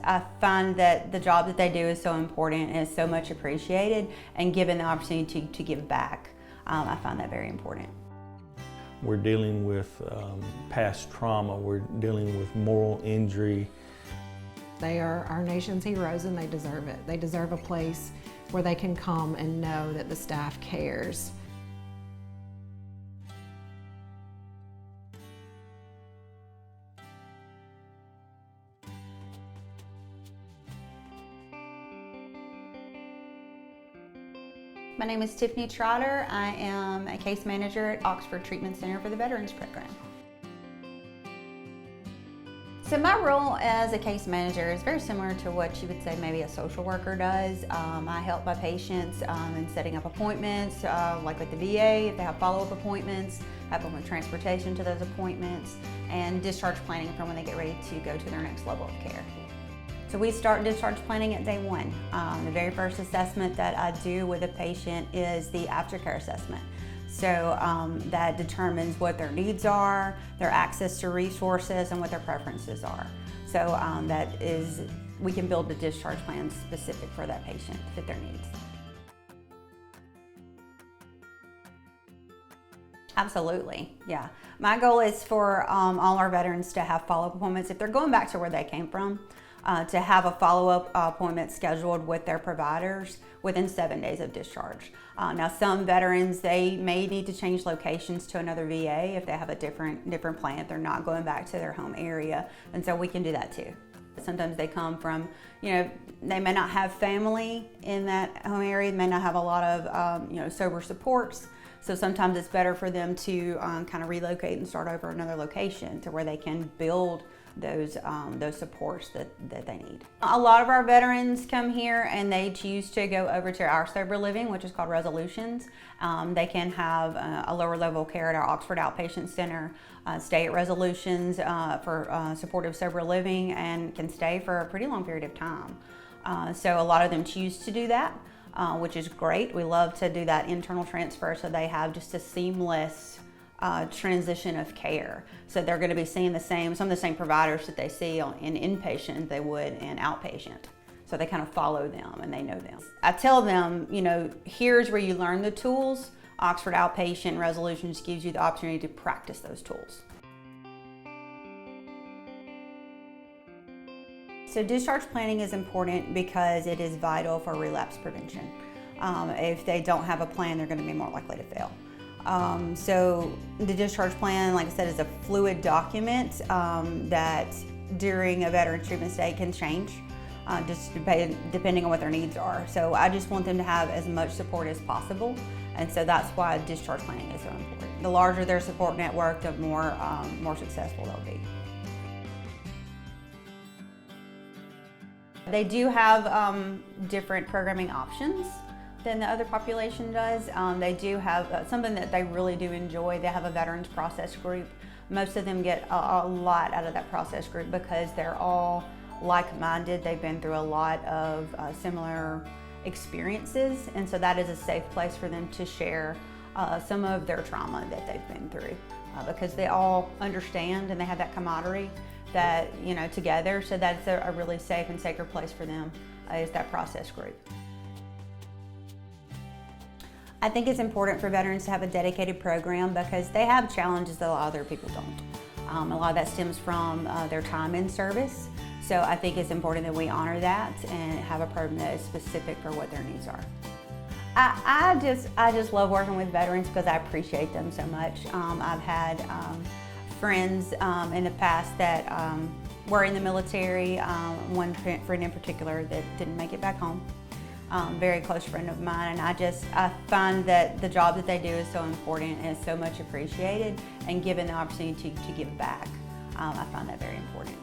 I find that the job that they do is so important and is so much appreciated, and given the opportunity to give back, I find that very important. We're dealing with past trauma, we're dealing with moral injury. They are our nation's heroes and they deserve it. They deserve a place where they can come and know that the staff cares. My name is Tiffany Trotter. I am a case manager at Oxford Treatment Center for the Veterans Program. So my role as a case manager is very similar to what you would say maybe a social worker does. I help my patients in setting up appointments, like with the VA, if they have follow-up appointments, help them with transportation to those appointments, and discharge planning for when they get ready to go to their next level of care. So we start discharge planning at day one. The very first assessment that I do with a patient is the aftercare assessment. So that determines what their needs are, their access to resources, and what their preferences are. So we can build a discharge plan specific for that patient to fit their needs. Absolutely, yeah. My goal is for all our veterans to have follow-up appointments. If they're going back to where they came from, to have a follow-up appointment scheduled with their providers within 7 days of discharge. Now some veterans, they may need to change locations to another VA if they have a different plan, if they're not going back to their home area, and so we can do that too. Sometimes they come from, they may not have family in that home area, they may not have a lot of sober supports, so sometimes it's better for them to kind of relocate and start over another location to where they can build those supports that they need. A lot of our veterans come here and they choose to go over to our sober living, which is called Resolutions. They can have a lower level care at our Oxford Outpatient Center, stay at Resolutions for supportive sober living, and can stay for a pretty long period of time. So a lot of them choose to do that, which is great. We love to do that internal transfer so they have just a seamless transition of care. So they're going to be seeing some of the same providers that they see in inpatient they would in outpatient. So they kind of follow them and they know them. I tell them, here's where you learn the tools. Oxford Outpatient Resolutions gives you the opportunity to practice those tools. So discharge planning is important because it is vital for relapse prevention. If they don't have a plan, they're going to be more likely to fail. So the discharge plan, like I said, is a fluid document that during a veteran's treatment stay can change, just depending on what their needs are. So I just want them to have as much support as possible, and so that's why discharge planning is so important. The larger their support network, the more successful they'll be. They do have different programming options than the other population does. They do have something that they really do enjoy. They have a veterans process group. Most of them get a lot out of that process group because they're all like-minded. They've been through a lot of similar experiences, and so that is a safe place for them to share some of their trauma that they've been through because they all understand and they have that camaraderie that together. So that's a really safe and sacred place for them is that process group. I think it's important for veterans to have a dedicated program because they have challenges that a lot of other people don't. A lot of that stems from their time in service. So I think it's important that we honor that and have a program that is specific for what their needs are. I just love working with veterans because I appreciate them so much. I've had friends in the past that were in the military, one friend in particular that didn't make it back home. Very close friend of mine, and I find that the job that they do is so important and is so much appreciated, and given the opportunity to give back, I find that very important.